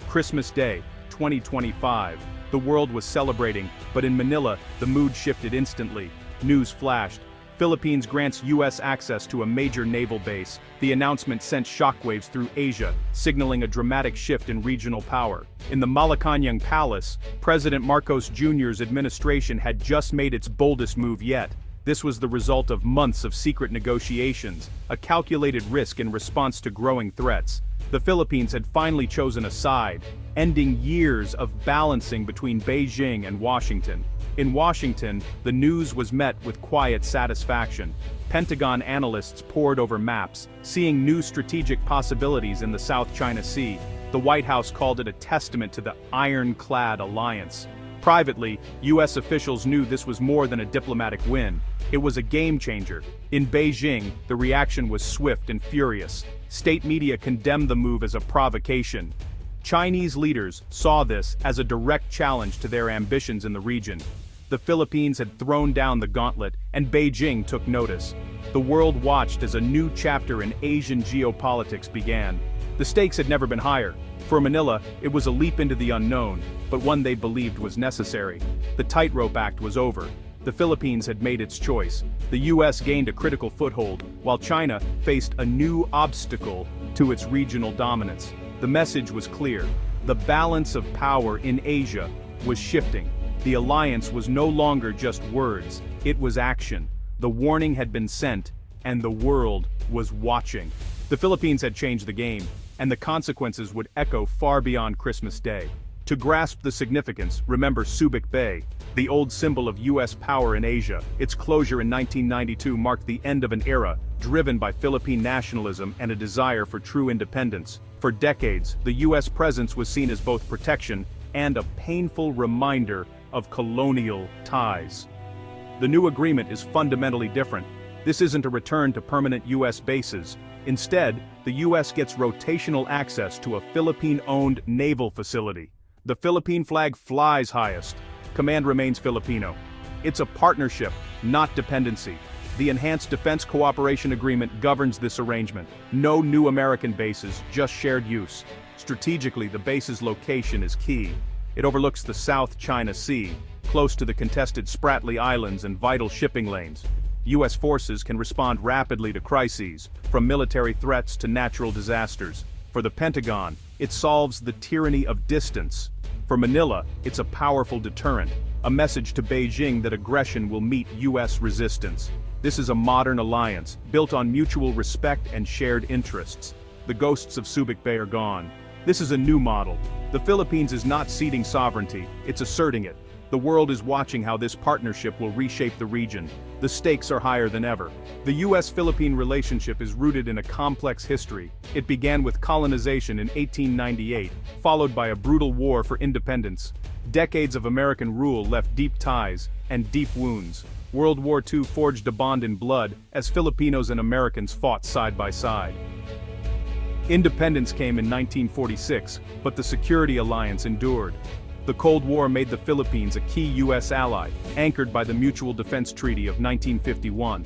Christmas Day, 2025. The world was celebrating, but in Manila, the mood shifted instantly. News flashed. Philippines grants U.S. access to a major naval base. The announcement sent shockwaves through Asia, signaling a dramatic shift in regional power. In the Malacañang Palace, President Marcos Jr.'s administration had just made its boldest move yet. This was the result of months of secret negotiations, a calculated risk in response to growing threats. The Philippines had finally chosen a side, ending years of balancing between Beijing and Washington. In Washington, the news was met with quiet satisfaction. Pentagon analysts pored over maps, seeing new strategic possibilities in the South China Sea. The White House called it a testament to the ironclad alliance. Privately, U.S. officials knew this was more than a diplomatic win. It was a game-changer. In Beijing, the reaction was swift and furious. State media condemned the move as a provocation. Chinese leaders saw this as a direct challenge to their ambitions in the region. The Philippines had thrown down the gauntlet, and Beijing took notice. The world watched as a new chapter in Asian geopolitics began. The stakes had never been higher. For Manila, it was a leap into the unknown, but one they believed was necessary. The tightrope act was over. The Philippines had made its choice. The U.S. gained a critical foothold, while China faced a new obstacle to its regional dominance. The message was clear. The balance of power in Asia was shifting. The alliance was no longer just words, it was action. The warning had been sent, and the world was watching. The Philippines had changed the game, and the consequences would echo far beyond Christmas Day. To grasp the significance, remember Subic Bay, the old symbol of U.S. power in Asia. Its closure in 1992 marked the end of an era driven by Philippine nationalism and a desire for true independence. For decades, the U.S. presence was seen as both protection and a painful reminder of colonial ties. The new agreement is fundamentally different. This isn't a return to permanent U.S. bases. Instead, the U.S. gets rotational access to a Philippine-owned naval facility. The Philippine flag flies highest. Command remains Filipino. It's a partnership, not dependency. The Enhanced Defense Cooperation Agreement governs this arrangement. No new American bases, just shared use. Strategically, the base's location is key. It overlooks the South China Sea, close to the contested Spratly Islands and vital shipping lanes. U.S. forces can respond rapidly to crises, from military threats to natural disasters. For the Pentagon, it solves the tyranny of distance. For Manila, it's a powerful deterrent, a message to Beijing that aggression will meet U.S. resistance. This is a modern alliance, built on mutual respect and shared interests. The ghosts of Subic Bay are gone. This is a new model. The Philippines is not ceding sovereignty, it's asserting it. The world is watching how this partnership will reshape the region. The stakes are higher than ever. The U.S.-Philippine relationship is rooted in a complex history. It began with colonization in 1898, followed by a brutal war for independence. Decades of American rule left deep ties and deep wounds. World War II forged a bond in blood as Filipinos and Americans fought side by side. Independence came in 1946, but the security alliance endured. The Cold War made the Philippines a key U.S. ally, anchored by the Mutual Defense Treaty of 1951.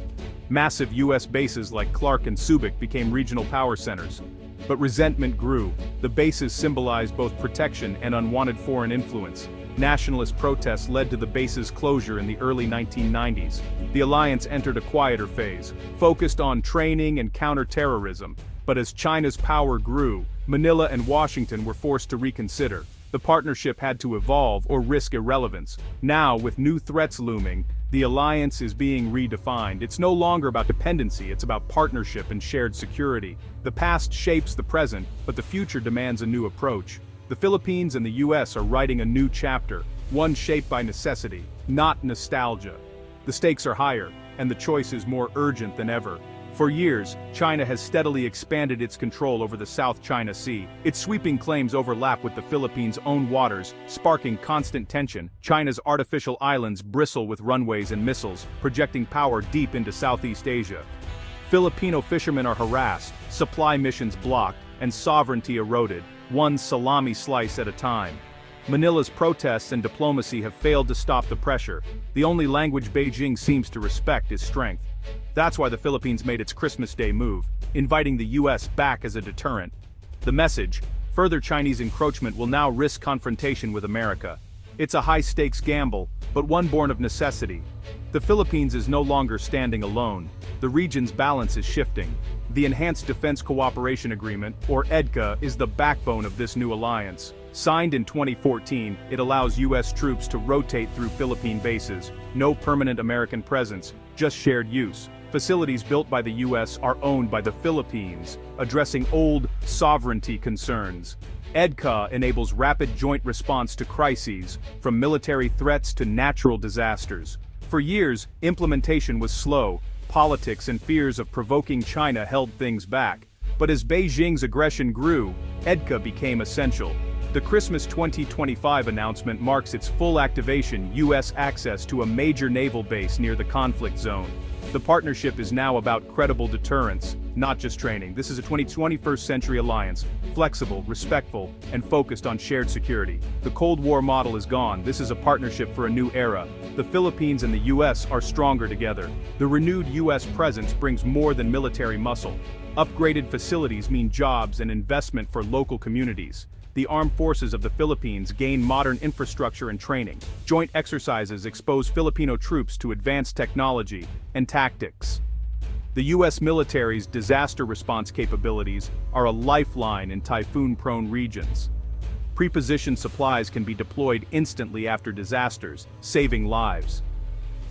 Massive U.S. bases like Clark and Subic became regional power centers. But resentment grew. The bases symbolized both protection and unwanted foreign influence. Nationalist protests led to the base's closure in the early 1990s. The alliance entered a quieter phase, focused on training and counter-terrorism. But as China's power grew, Manila and Washington were forced to reconsider. The partnership had to evolve or risk irrelevance. Now, with new threats looming, the alliance is being redefined. It's no longer about dependency, it's about partnership and shared security. The past shapes the present, but the future demands a new approach. The Philippines and the U.S. are writing a new chapter, one shaped by necessity, not nostalgia. The stakes are higher, and the choice is more urgent than ever. For years, China has steadily expanded its control over the South China Sea. Its sweeping claims overlap with the Philippines' own waters, sparking constant tension. China's artificial islands bristle with runways and missiles, projecting power deep into Southeast Asia. Filipino fishermen are harassed, supply missions blocked, and sovereignty eroded, one salami slice at a time. Manila's protests and diplomacy have failed to stop the pressure. The only language Beijing seems to respect is strength. That's why the Philippines made its Christmas Day move, inviting the U.S. back as a deterrent. The message, Further Chinese encroachment will now risk confrontation with America. It's a high-stakes gamble, but one born of necessity. The Philippines is no longer standing alone. The region's balance is shifting. The Enhanced Defense Cooperation Agreement, or EDCA, is the backbone of this new alliance. Signed in 2014, it allows U.S. troops to rotate through Philippine bases. No permanent American presence, just shared use. Facilities built by the U.S. are owned by the Philippines, addressing old sovereignty concerns. EDCA enables rapid joint response to crises, from military threats to natural disasters. For years, implementation was slow. Politics and fears of provoking China held things back. But as Beijing's aggression grew, EDCA became essential. The Christmas 2025 announcement marks its full activation, U.S. access to a major naval base near the conflict zone. The partnership is now about credible deterrence, not just training. This is a 21st century alliance, flexible, respectful, and focused on shared security. The Cold War model is gone. This is a partnership for a new era. The Philippines and the U.S. are stronger together. The renewed U.S. presence brings more than military muscle. Upgraded facilities mean jobs and investment for local communities. The armed forces of the Philippines gain modern infrastructure and training. Joint exercises expose Filipino troops to advanced technology and tactics. The U.S. military's disaster response capabilities are a lifeline in typhoon-prone regions. Prepositioned supplies can be deployed instantly after disasters, saving lives.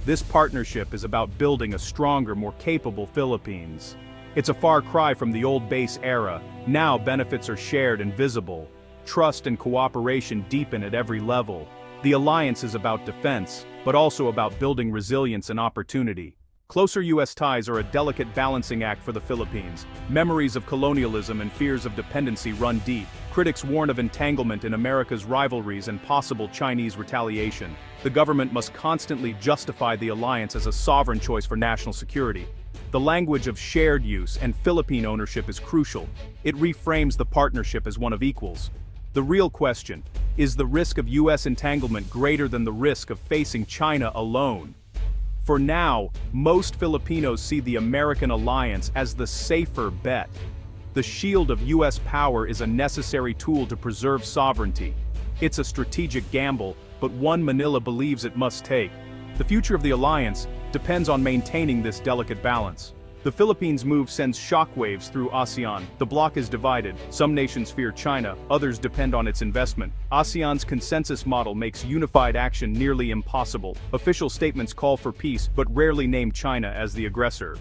This partnership is about building a stronger, more capable Philippines. It's a far cry from the old base era. Now benefits are shared and visible. Trust and cooperation deepen at every level. The alliance is about defense, but also about building resilience and opportunity. Closer U.S. ties are a delicate balancing act for the Philippines. Memories of colonialism and fears of dependency run deep. Critics warn of entanglement in America's rivalries and possible Chinese retaliation. The government must constantly justify the alliance as a sovereign choice for national security. The language of shared use and Philippine ownership is crucial. It reframes the partnership as one of equals. The real question, is the risk of U.S. entanglement greater than the risk of facing China alone? For now, most Filipinos see the American alliance as the safer bet. The shield of U.S. power is a necessary tool to preserve sovereignty. It's a strategic gamble, but one Manila believes it must take. The future of the alliance depends on maintaining this delicate balance. The Philippines' move sends shockwaves through ASEAN. The bloc is divided. Some nations fear China, others depend on its investment. ASEAN's consensus model makes unified action nearly impossible. Official statements call for peace, but rarely name China as the aggressor.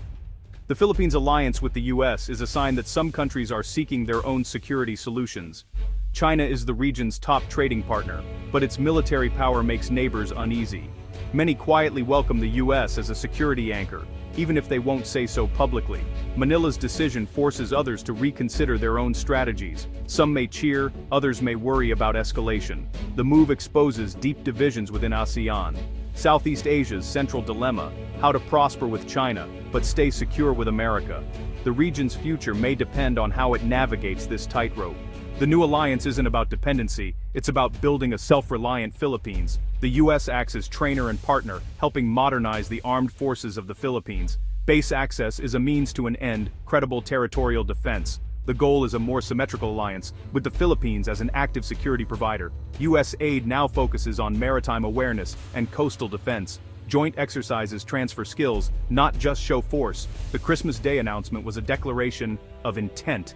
The Philippines' alliance with the U.S. is a sign that some countries are seeking their own security solutions. China is the region's top trading partner, but its military power makes neighbors uneasy. Many quietly welcome the U.S. as a security anchor, even if they won't say so publicly. Manila's decision forces others to reconsider their own strategies. Some may cheer, others may worry about escalation. The move exposes deep divisions within ASEAN. Southeast Asia's central dilemma: how to prosper with China, but stay secure with America. The region's future may depend on how it navigates this tightrope. The new alliance isn't about dependency, it's about building a self-reliant Philippines. The U.S. acts as trainer and partner, helping modernize the armed forces of the Philippines. Base access is a means to an end, credible territorial defense. The goal is a more symmetrical alliance, with the Philippines as an active security provider. U.S. aid now focuses on maritime awareness and coastal defense. Joint exercises transfer skills, not just show force. The Christmas Day announcement was a declaration of intent.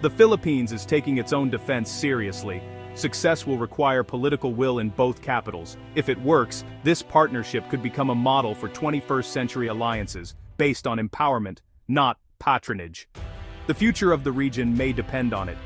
The Philippines is taking its own defense seriously. Success will require political will in both capitals. If it works, this partnership could become a model for 21st century alliances, based on empowerment, not patronage. The future of the region may depend on it.